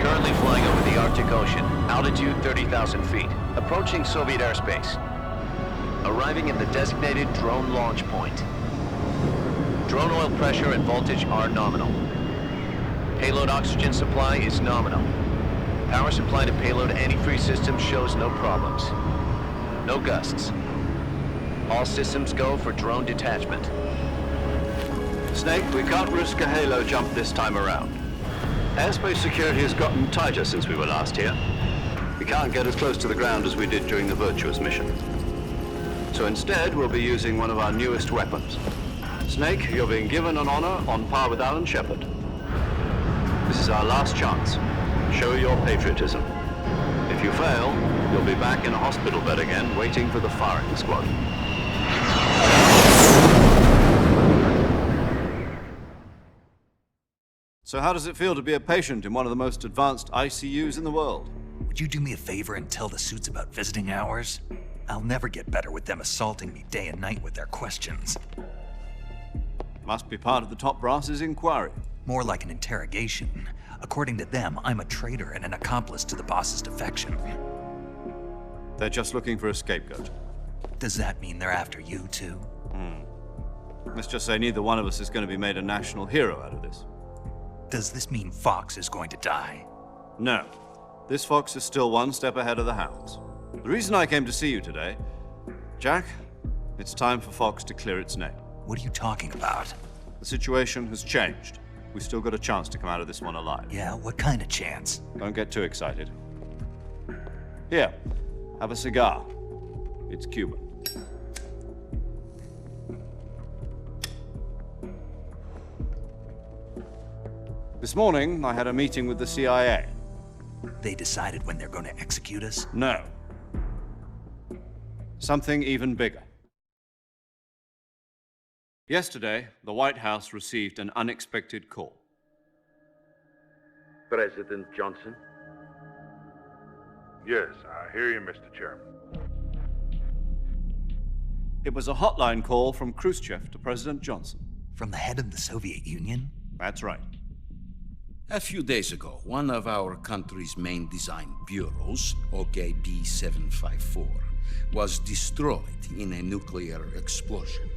Currently flying over the Arctic Ocean, altitude 30,000 feet, approaching Soviet airspace. Arriving at the designated drone launch point. Drone oil pressure and voltage are nominal. Payload oxygen supply is nominal. Power supply to payload antifreeze system shows no problems. No gusts. All systems go for drone detachment. Snake, we can't risk a halo jump this time around. Airspace security has gotten tighter since we were last here. We can't get as close to the ground as we did during the Virtuous mission. So instead, we'll be using one of our newest weapons. Snake, you're being given an honor on par with Alan Shepard. This is our last chance. Show your patriotism. If you fail, you'll be back in a hospital bed again, waiting for the firing squad. So how does it feel to be a patient in one of the most advanced ICUs in the world? Would you do me a favor and tell the suits about visiting hours? I'll never get better with them assaulting me day and night with their questions. Must be part of the top brass's inquiry. More like an interrogation. According to them, I'm a traitor and an accomplice to the boss's defection. They're just looking for a scapegoat. Does that mean they're after you, too? Let's just say neither one of us is going to be made a national hero out of this. Does this mean Fox is going to die? No. This fox is still one step ahead of the hounds. The reason I came to see you today, Jack, it's time for Fox to clear its name. What are you talking about? The situation has changed. We've still got a chance to come out of this one alive. Yeah, what kind of chance? Don't get too excited. Here, have a cigar. It's Cuban. This morning, I had a meeting with the CIA. They decided when they're going to execute us? No. Something even bigger. Yesterday, the White House received an unexpected call. President Johnson? Yes, I hear you, Mr. Chairman. It was a hotline call from Khrushchev to President Johnson. From the head of the Soviet Union? That's right. A few days ago, one of our country's main design bureaus, OKB 754, was destroyed in a nuclear explosion.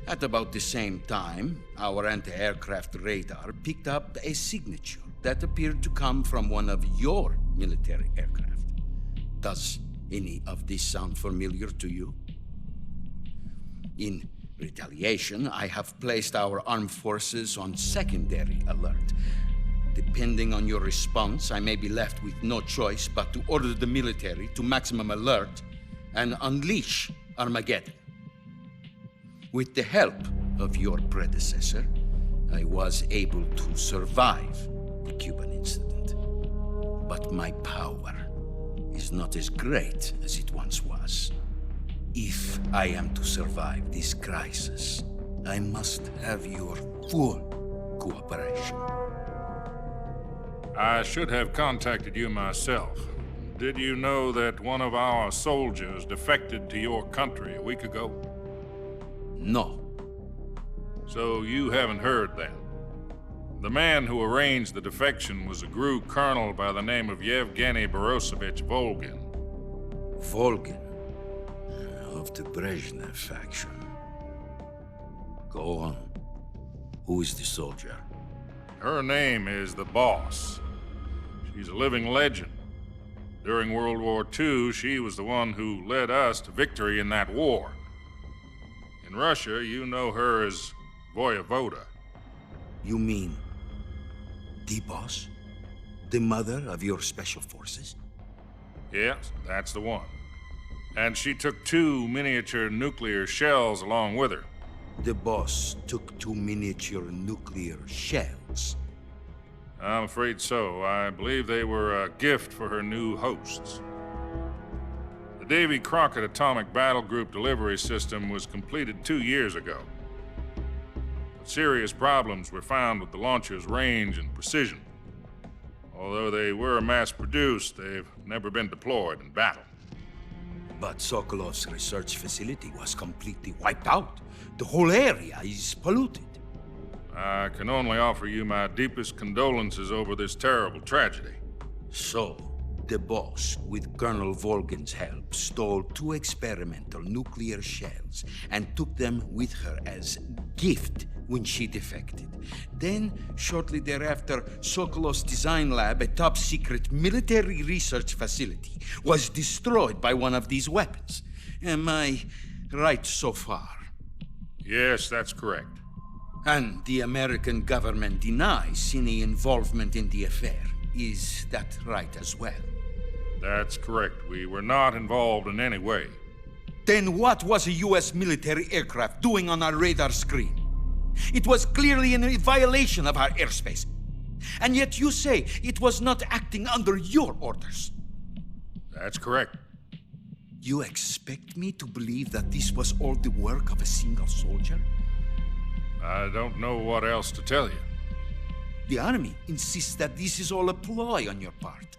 At about the same time, our anti-aircraft radar picked up a signature that appeared to come from one of your military aircraft. Does any of this sound familiar to you? In retaliation, I have placed our armed forces on secondary alert. Depending on your response, I may be left with no choice but to order the military to maximum alert and unleash Armageddon. With the help of your predecessor, I was able to survive the Cuban incident. But my power is not as great as it once was. If I am to survive this crisis, I must have your full cooperation. I should have contacted you myself. Did you know that one of our soldiers defected to your country a week ago? No. So you haven't heard then. The man who arranged the defection was a GRU colonel by the name of Yevgeny Borosovich Volgin. Volgin, of the Brezhnev faction. Go on. Who is the soldier? Her name is the Boss. She's a living legend. During World War II, she was the one who led us to victory in that war. In Russia, you know her as Voyevoda. You mean the boss? The mother of your special forces? Yes, that's the one. And she took 2 miniature nuclear shells along with her. The boss took 2 miniature nuclear shells. I'm afraid so. I believe they were a gift for her new hosts. The Davy Crockett Atomic Battle Group delivery system was completed 2 years ago. But serious problems were found with the launcher's range and precision. Although they were mass-produced, they've never been deployed in battle. But Sokolov's research facility was completely wiped out. The whole area is polluted. I can only offer you my deepest condolences over this terrible tragedy. So, the boss, with Colonel Volgin's help, stole 2 experimental nuclear shells and took them with her as gift when she defected. Then, shortly thereafter, Sokolov's design lab, a top-secret military research facility, was destroyed by one of these weapons. Am I right so far? Yes, that's correct. And the American government denies any involvement in the affair. Is that right as well? That's correct. We were not involved in any way. Then what was a U.S. military aircraft doing on our radar screen? It was clearly in a violation of our airspace. And yet you say it was not acting under your orders. That's correct. You expect me to believe that this was all the work of a single soldier? I don't know what else to tell you. The army insists that this is all a ploy on your part.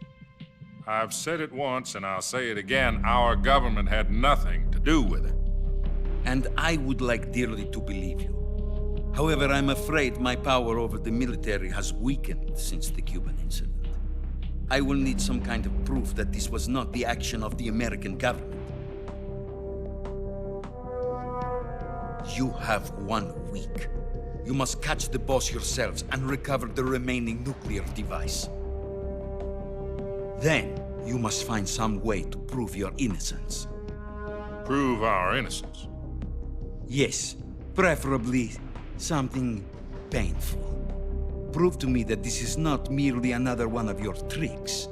I've said it once and I'll say it again. Our government had nothing to do with it. And I would like dearly to believe you. However, I'm afraid my power over the military has weakened since the Cuban incident. I will need some kind of proof that this was not the action of the American government. You have 1 week. You must catch the boss yourselves and recover the remaining nuclear device. Then, you must find some way to prove your innocence. Prove our innocence. Yes, preferably something painful. Prove to me that this is not merely another one of your tricks.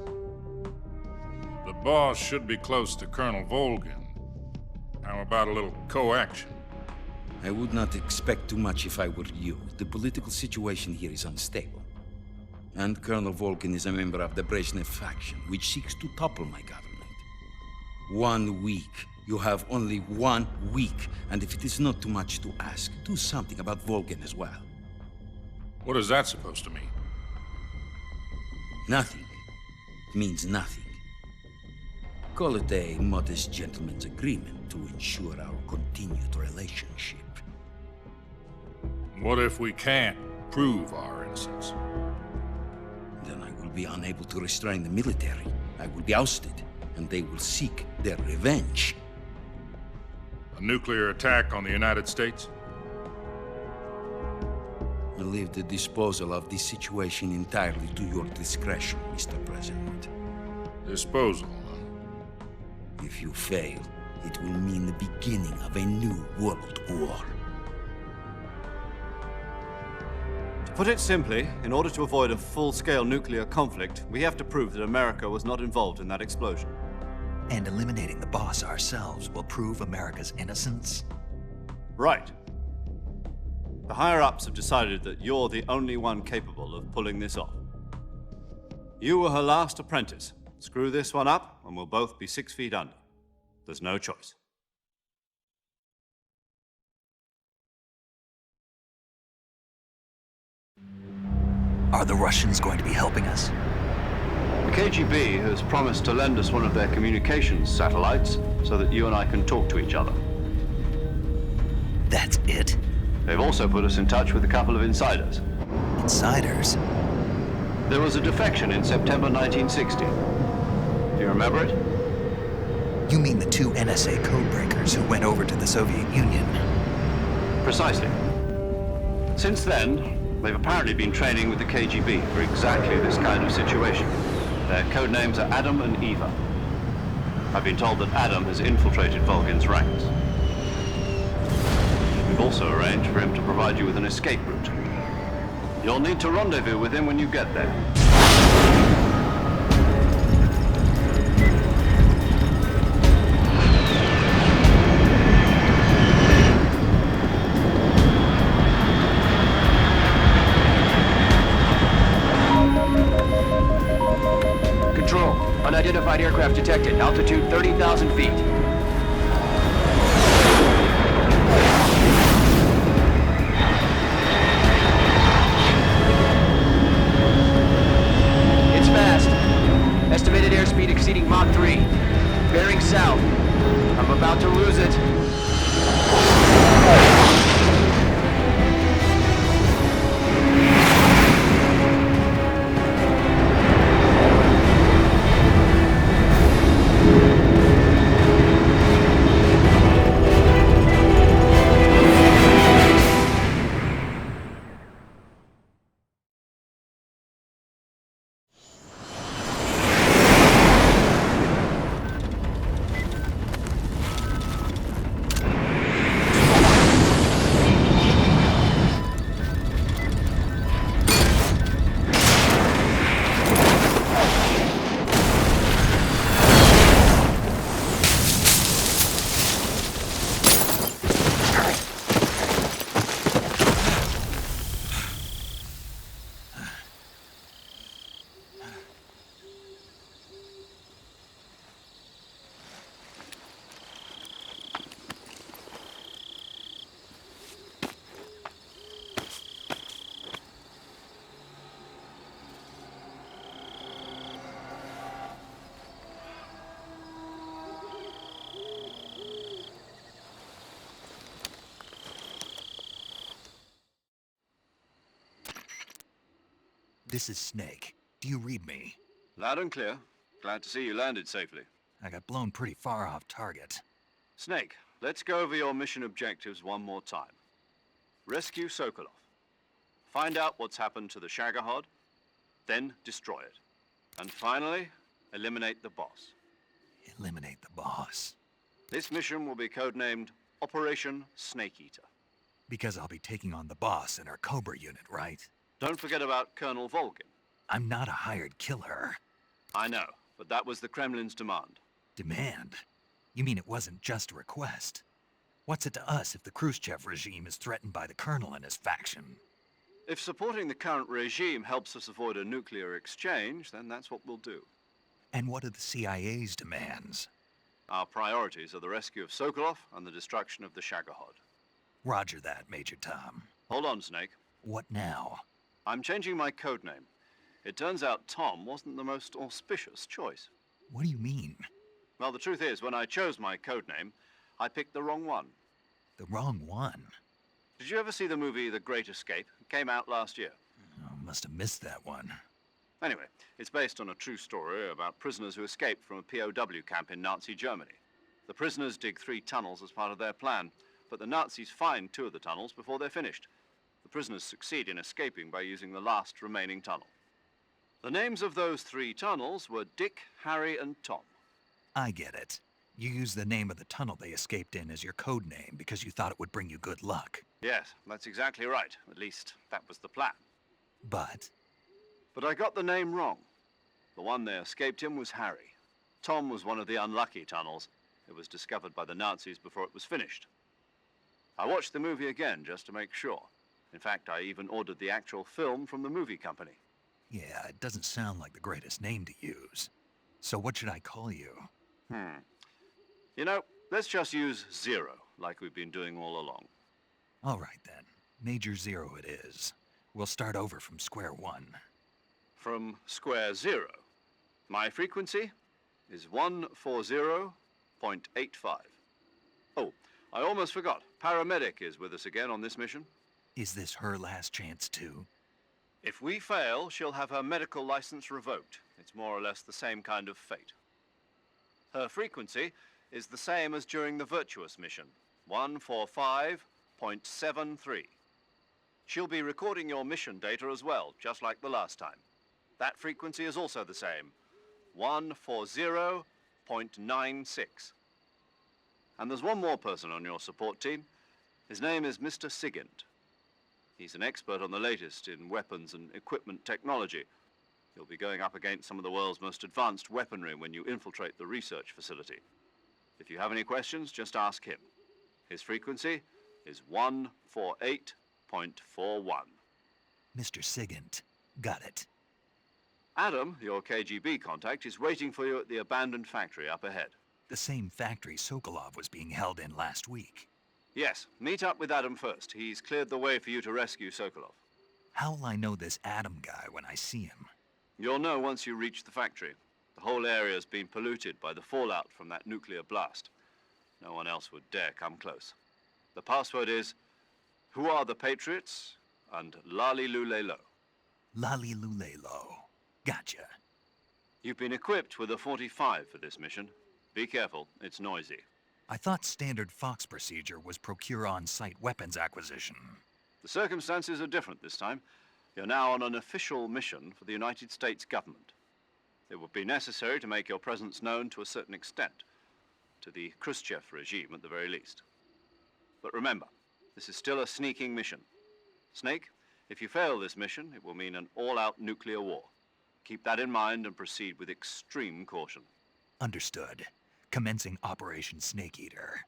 The boss should be close to Colonel Volgin. How about a little coaction? I would not expect too much if I were you. The political situation here is unstable. And Colonel Volgin is a member of the Brezhnev faction, which seeks to topple my government. 1 week. You have only 1 week. And if it is not too much to ask, do something about Volgin as well. What is that supposed to mean? Nothing. It means nothing. Call it a modest gentleman's agreement to ensure our continued relationship. What if we can't prove our innocence? Then I will be unable to restrain the military. I will be ousted, and they will seek their revenge. A nuclear attack on the United States? I leave the disposal of this situation entirely to your discretion, Mr. President. Disposal, huh? If you fail, it will mean the beginning of a new world war. To put it simply, in order to avoid a full-scale nuclear conflict, we have to prove that America was not involved in that explosion. And eliminating the boss ourselves will prove America's innocence? Right. The higher-ups have decided that you're the only one capable of pulling this off. You were her last apprentice. Screw this one up, and we'll both be 6 feet under. There's no choice. Are the Russians going to be helping us? The KGB has promised to lend us one of their communications satellites so that you and I can talk to each other. That's it? They've also put us in touch with a couple of insiders. Insiders? There was a defection in September 1960. Do you remember it? You mean the 2 NSA codebreakers who went over to the Soviet Union? Precisely. Since then, they've apparently been training with the KGB for exactly this kind of situation. Their code names are Adam and Eva. I've been told that Adam has infiltrated Volgin's ranks. We've also arranged for him to provide you with an escape route. You'll need to rendezvous with him when you get there. Control, unidentified aircraft detected. Altitude 30,000 feet. It's fast. Estimated airspeed exceeding Mach 3. Bearing south. I'm about to lose it. This is Snake. Do you read me? Loud and clear. Glad to see you landed safely. I got blown pretty far off target. Snake, let's go over your mission objectives one more time. Rescue Sokolov. Find out what's happened to the Shagohod, then destroy it. And finally, eliminate the boss. Eliminate the boss. This mission will be codenamed Operation Snake Eater. Because I'll be taking on the boss in our Cobra unit, right? Don't forget about Colonel Volgin. I'm not a hired killer. I know, but that was the Kremlin's demand. Demand? You mean it wasn't just a request? What's it to us if the Khrushchev regime is threatened by the Colonel and his faction? If supporting the current regime helps us avoid a nuclear exchange, then that's what we'll do. And what are the CIA's demands? Our priorities are the rescue of Sokolov and the destruction of the Shagohod. Roger that, Major Tom. Hold on, Snake. What now? I'm changing my codename. It turns out Tom wasn't the most auspicious choice. What do you mean? Well, the truth is, when I chose my codename, I picked the wrong one. The wrong one? Did you ever see the movie The Great Escape? It came out last year. Oh, must have missed that one. Anyway, it's based on a true story about prisoners who escaped from a POW camp in Nazi Germany. The prisoners dig 3 tunnels as part of their plan, but the Nazis find 2 of the tunnels before they're finished. The prisoners succeed in escaping by using the last remaining tunnel. The names of those 3 tunnels were Dick, Harry, and Tom. I get it. You used the name of the tunnel they escaped in as your code name because you thought it would bring you good luck. Yes, that's exactly right. At least, that was the plan. But But I got the name wrong. The one they escaped in was Harry. Tom was one of the unlucky tunnels. It was discovered by the Nazis before it was finished. I watched the movie again just to make sure. In fact, I even ordered the actual film from the movie company. yeah, it doesn't sound like the greatest name to use. So what should I call you? You know, let's just use Zero, like we've been doing all along. All right then. Major Zero it is. We'll start over from square one. From square 0. My frequency is 140.85. Oh, I almost forgot. Paramedic is with us again on this mission. Is this her last chance too? If we fail, she'll have her medical license revoked. It's more or less the same kind of fate. Her frequency is the same as during the Virtuous mission, 145.73. She'll be recording your mission data as well, just like the last time. That frequency is also the same, 140.96. And there's one more person on your support team. His name is Mr. Sigint. He's an expert on the latest in weapons and equipment technology. You'll be going up against some of the world's most advanced weaponry when you infiltrate the research facility. If you have any questions, just ask him. His frequency is 148.41. Mr. Sigint. Got it. Adam, your KGB contact, is waiting for you at the abandoned factory up ahead. The same factory Sokolov was being held in last week. Yes, meet up with Adam first. He's cleared the way for you to rescue Sokolov. How'll I know this Adam guy when I see him? You'll know once you reach the factory. The whole area's been polluted by the fallout from that nuclear blast. No one else would dare come close. The password is, "Who are the Patriots?" and "Lali Lule Lo." Lali Lulelo. Gotcha. You've been equipped with a 45 for this mission. Be careful, it's noisy. I thought standard Fox procedure was procure on-site weapons acquisition. The circumstances are different this time. You're now on an official mission for the United States government. It would be necessary to make your presence known to a certain extent, to the Khrushchev regime at the very least. But remember, this is still a sneaking mission. Snake, if you fail this mission, it will mean an all-out nuclear war. Keep that in mind and proceed with extreme caution. Understood. Commencing Operation Snake Eater.